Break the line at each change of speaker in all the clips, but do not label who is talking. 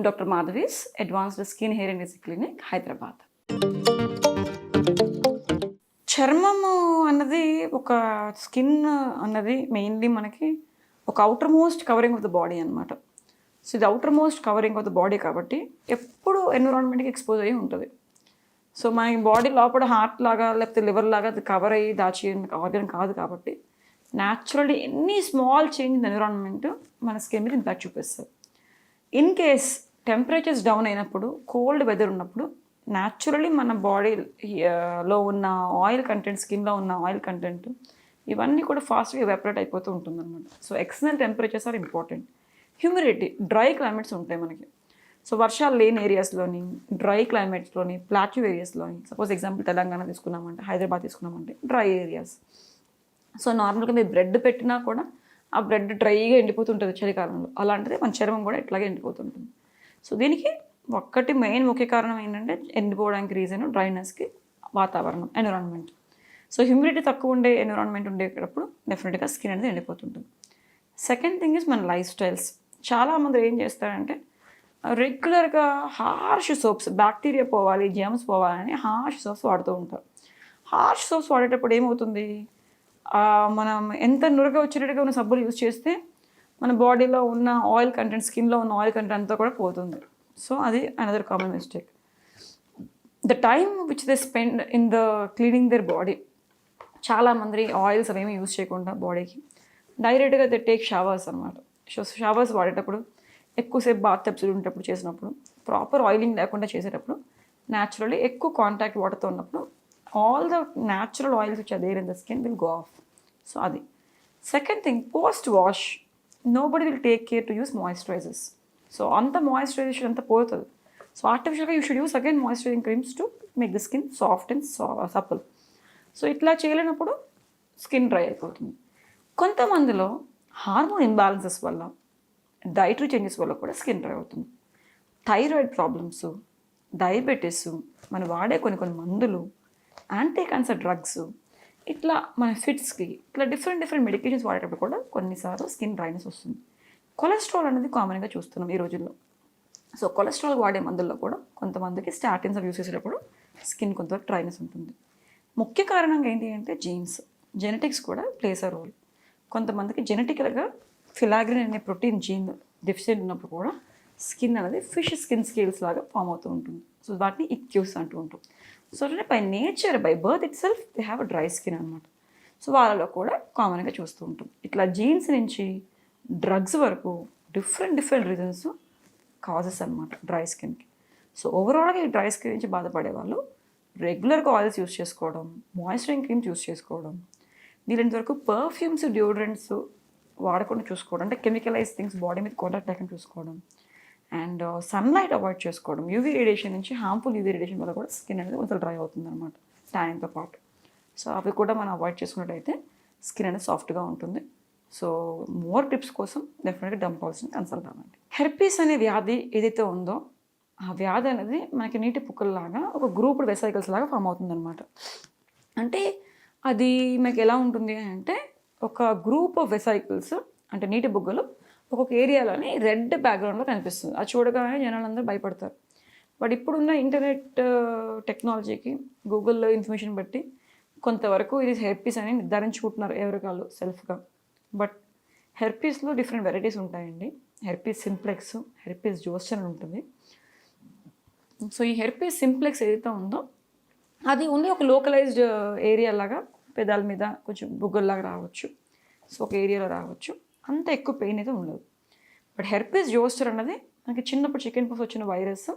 Dr. Madhavi's Advanced Skin Hair and Basic Clinic, Hyderabad. చర్మము అన్నది ఒక స్కిన్ అన్నది మెయిన్లీ మనకి ఒక outer most covering of the body అనమాట. సో ఇది outer most covering of the body కాబట్టి ఎప్పుడు ఎన్విరాన్మెంట్కి ఎక్స్పోజ్ అయ్యి ఉంటుంది. సో మన బాడీ లోపల హార్ట్ లాగా లేకపోతే లివర్ లాగా అది కవర్ అయ్యి దాచి ఆర్గన్ కాదు కాబట్టి naturally any small change in environment మన స్కిన్ మీద ఇంపాక్ట్ చూపిస్తుంది. ఇన్ కేస్ టెంపరేచర్స్ డౌన్ అయినప్పుడు, కోల్డ్ వెదర్ ఉన్నప్పుడు న్యాచురలీ మన బాడీలో ఉన్న ఆయిల్ కంటెంట్, స్కిన్లో ఉన్న ఆయిల్ కంటెంట్ ఇవన్నీ కూడా ఫాస్ట్గా ఎవాపరేట్ అయిపోతూ ఉంటుంది అనమాట. So external temperatures are important. Humidity, dry climates ఉంటాయి మనకి. సో వర్షాలు లేని ఏరియాస్లోని, డ్రై క్లైమేట్స్లోని, ప్లాట్యూ ఏరియాస్లోని, సపోజ్ ఎగ్జాంపుల్ తెలంగాణ తీసుకున్నామంటే, హైదరాబాద్ తీసుకున్నామంటే డ్రై ఏరియాస్. సో నార్మల్గా మీరు బ్రెడ్ పెట్టినా కూడా ఆ బ్రెడ్ డ్రైగా ఎండిపోతుంటుంది చలికాలంలో. అలాంటిది మన చర్మం కూడా ఇట్లాగే ఎండిపోతుంటుంది. సో దీనికి ఒక్కటి మెయిన్ ముఖ్య కారణం ఏంటంటే ఎండిపోవడానికి రీజన్ డ్రైనెస్కి వాతావరణం, ఎన్విరాన్మెంట్. సో హ్యూమిడిటీ తక్కువ ఉండే ఎన్విరాన్మెంట్ ఉండేటప్పుడు డెఫినెట్గా స్కిన్ అనేది ఎండిపోతుంటుంది. సెకండ్ థింగ్ ఇస్ మన లైఫ్ స్టైల్స్. చాలామంది ఏం చేస్తారంటే రెగ్యులర్గా హార్ష్ సోప్స్, బ్యాక్టీరియా పోవాలి, జెమ్స్ పోవాలని హార్ష్ సోప్స్ వాడుతూ ఉంటారు. హార్ష్ సోప్స్ వాడేటప్పుడు ఏమవుతుంది, మనం ఎంత నురగ వచ్చేటట్టుగా ఉన్న సబ్బులు యూజ్ చేస్తే మన బాడీలో ఉన్న ఆయిల్ కంటెంట్, స్కిన్లో ఉన్న ఆయిల్ కంటెంట్ అంతా కూడా పోతుంది. సో అది another common mistake. The time which they spend in the cleaning their body, చాలామంది ఆయిల్స్ అవేమీ యూజ్ చేయకుండా బాడీకి డైరెక్ట్గా దే టేక్ షవర్స్ అనమాట. షవర్స్ వాడేటప్పుడు ఎక్కువసేపు బాత్ టబ్స్ ఉండేటప్పుడు చేసినప్పుడు, ప్రాపర్ ఆయిలింగ్ లేకుండా చేసేటప్పుడు న్యాచురల్లీ ఎక్కువ కాంటాక్ట్ వాటర్తో ఉన్నప్పుడు all the natural oils which are there in the skin will go off. So అది. Second thing, post wash nobody will take care to use moisturisers. So అంత moisturisation అంతా పోతుంది. So ఆర్టిఫిషియల్గా you should use again moisturising creams to make the skin soft and supple. So ఇట్లా చేయలేనప్పుడు skin dry అయిపోతుంది. కొంతమందిలో hormone imbalances వల్ల, dietary changes వల్ల కూడా స్కిన్ డ్రై అవుతుంది. థైరాయిడ్ ప్రాబ్లమ్స్, డయాబెటీస్, మనం వాడే కొన్ని మందులు, యాంటీ క్యాన్సర్ డ్రగ్స్, ఇట్లా మన ఫిట్స్కి ఇట్లా డిఫరెంట్ మెడికేషన్స్ వాడేటప్పుడు కూడా కొన్నిసార్లు స్కిన్ డ్రైనెస్ వస్తుంది. కొలెస్ట్రాల్ అనేది కామన్గా చూస్తున్నాం ఈ రోజుల్లో. సో కొలెస్ట్రాల్ వాడే మందుల్లో కూడా కొంతమందికి స్టాటిన్స్ అవి యూస్ చేసేటప్పుడు స్కిన్ కొంతవరకు డ్రైనెస్ ఉంటుంది. ముఖ్య కారణంగా ఏంటి అంటే జీన్స్, జెనెటిక్స్ కూడా ప్లేస్ అ రోల్. కొంతమందికి జెనెటికల్గా ఫిలాగ్రిన్ అనే ప్రోటీన్ జీన్ డెఫిషియెంట్ ఉన్నప్పుడు కూడా స్కిన్ అనేది ఫిష్ స్కిన్ స్కేల్స్ లాగా ఫామ్ అవుతూ ఉంటుంది. సో వాటిని ఇక్యూస్ అంటూ ఉంటాం. So by nature, by birth it self they have dry skin అనమాట. సో వాళ్ళలో కూడా కామన్గా చూస్తూ ఉంటాం. ఇట్లా జీన్స్ నుంచి డ్రగ్స్ వరకు డిఫరెంట్ రీజన్స్ కాజెస్ అనమాట డ్రై స్కిన్కి. సో ఓవరాల్గా ఈ డ్రై స్కిన్ నుంచి బాధపడే వాళ్ళు రెగ్యులర్గా ఆయిల్స్ యూస్ చేసుకోవడం, మాయిశ్చరైజింగ్ క్రీమ్స్ యూస్ చేసుకోవడం, దీని వరకు పర్ఫ్యూమ్స్, డియోడ్రెంట్స్ వాడకుండా చూసుకోవడం, అంటే కెమికలైజ్ థింగ్స్ బాడీ మీద కాంటాక్ట్ లేకుండా చూసుకోవడం, అండ్ సన్లైట్ అవాయిడ్ చేసుకోవడం. యూవీ రేడియేషన్ నుంచి, హార్మ్ఫుల్ యూవీ రేడియేషన్ వల్ల కూడా స్కిన్ అనేది కొంచెం డ్రై అవుతుంది అనమాట ట్యానింగ్తో పాటు. సో అవి కూడా మనం అవాయిడ్ చేసుకున్నట్టయితే స్కిన్ అనేది సాఫ్ట్గా ఉంటుంది. సో మోర్ టిప్స్ కోసం డెఫినెట్గా డర్మటాలజిస్ట్ని కన్సల్ట్ అవ్వండి. హెర్పీస్ అనే వ్యాధి ఏదైతే ఉందో ఆ వ్యాధి అనేది మనకి నీటి పుక్కల్లాగా ఒక గ్రూప్డ్ వెసైకల్స్ లాగా ఫామ్ అవుతుంది అనమాట. అంటే అది మనకి ఎలా ఉంటుంది అంటే ఒక గ్రూప్ ఆఫ్ వెసైకల్స్, అంటే నీటి బుగ్గలు ఒక్కొక్క ఏరియాలోని రెడ్ బ్యాక్గ్రౌండ్లో కనిపిస్తుంది. అది చూడగానే జనాలందరూ భయపడతారు. బట్ ఇప్పుడున్న ఇంటర్నెట్ టెక్నాలజీకి, గూగుల్లో ఇన్ఫర్మేషన్ బట్టి కొంతవరకు ఇది హెర్పీస్ అని నిర్ధారించుకుంటున్నారు ఎవరికాళ్ళు సెల్ఫ్గా. బట్ హెర్పీస్లో డిఫరెంట్ వెరైటీస్ ఉంటాయండి. హెర్పీస్ సింప్లెక్స్, హెర్పీస్ జోస్టర్ అని ఉంటుంది. సో ఈ హెర్పీస్ సింప్లెక్స్ ఏదైతే ఉందో అది ఓన్లీ ఒక లోకలైజ్డ్ ఏరియా లాగా పెదాల మీద కొంచెం బుగ్గల్లాగా రావచ్చు. సో ఒక ఏరియాలో రావచ్చు, అంత ఎక్కువ పెయిన్ అయితే ఉండదు. బట్ హెర్పీస్ జోస్టర్ అన్నది మనకి చిన్నప్పుడు చికెన్ పాక్స్ వచ్చిన వైరస్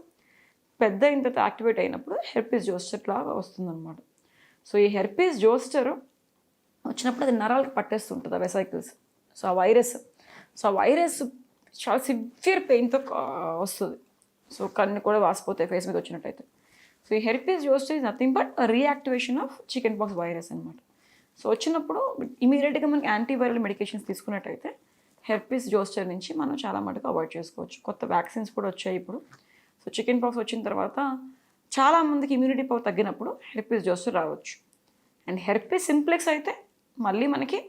పెద్ద అయిన తర్వాత యాక్టివేట్ అయినప్పుడు హెర్పీస్ జోస్టర్ లాగా వస్తుందన్నమాట. సో ఈ హెర్పీస్ జోస్టర్ వచ్చినప్పుడు అది నరాలకు పట్టేస్తుంటుంది ఆ వెసైకిల్స్. సో ఆ వైరస్ చాలా సివియర్ పెయిన్తో వస్తుంది. సో కన్ను కూడా వాసిపోతాయి ఫేస్ మీద వచ్చినట్టయితే. సో ఈ herpes zoster is nothing but reactivation of chicken pox virus అనమాట. సో వచ్చినప్పుడు ఇమీడియట్గా మనకి యాంటీవైరల్ మెడికేషన్స్ తీసుకున్నట్టయితే హెర్పీస్ జోస్టర్ నుంచి మనం చాలా మటుకు అవాయిడ్ చేసుకోవచ్చు. కొత్త వ్యాక్సిన్స్ కూడా వచ్చాయి ఇప్పుడు. సో చికెన్ పాక్స్ వచ్చిన తర్వాత చాలామందికి ఇమ్యూనిటీ పవర్ తగ్గినప్పుడు హెర్పీస్ జోస్టర్ రావచ్చు. అండ్ హెర్పీస్ సింప్లెక్స్ అయితే మళ్ళీ మనకి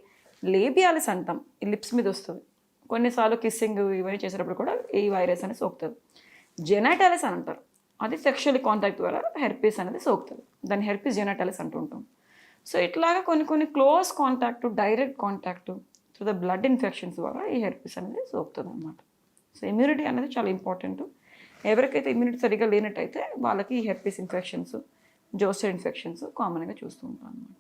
లేబియాలిస్ అంటాం, ఈ లిప్స్ మీద వస్తుంది. కొన్నిసార్లు కిస్సింగ్ ఇవన్నీ చేసేటప్పుడు కూడా ఈ వైరస్ అనేది సోకుతుంది. జెనైటాలిస్ అని అంటారు. అది సెక్షువల్ కాంటాక్ట్ ద్వారా హెర్పీస్ అనేది సోకుతుంది. దాన్ని హెర్పీస్ జెనైటాలిస్ అంటూ ఉంటాం. సో ఇట్లాగా కొన్ని close contact, direct contact through the blood infections ద్వారా ఈ హెర్పీస్ అనేది సోకుతుంది అనమాట. సో ఇమ్యూనిటీ అనేది చాలా ఇంపార్టెంట్. ఎవరికైతే ఇమ్యూనిటీ సరిగ్గా లేనట్టయితే వాళ్ళకి ఈ హెర్పీస్ ఇన్ఫెక్షన్స్, జోస్టర్ ఇన్ఫెక్షన్స్ కామన్గా చూస్తూ ఉంటాం అనమాట.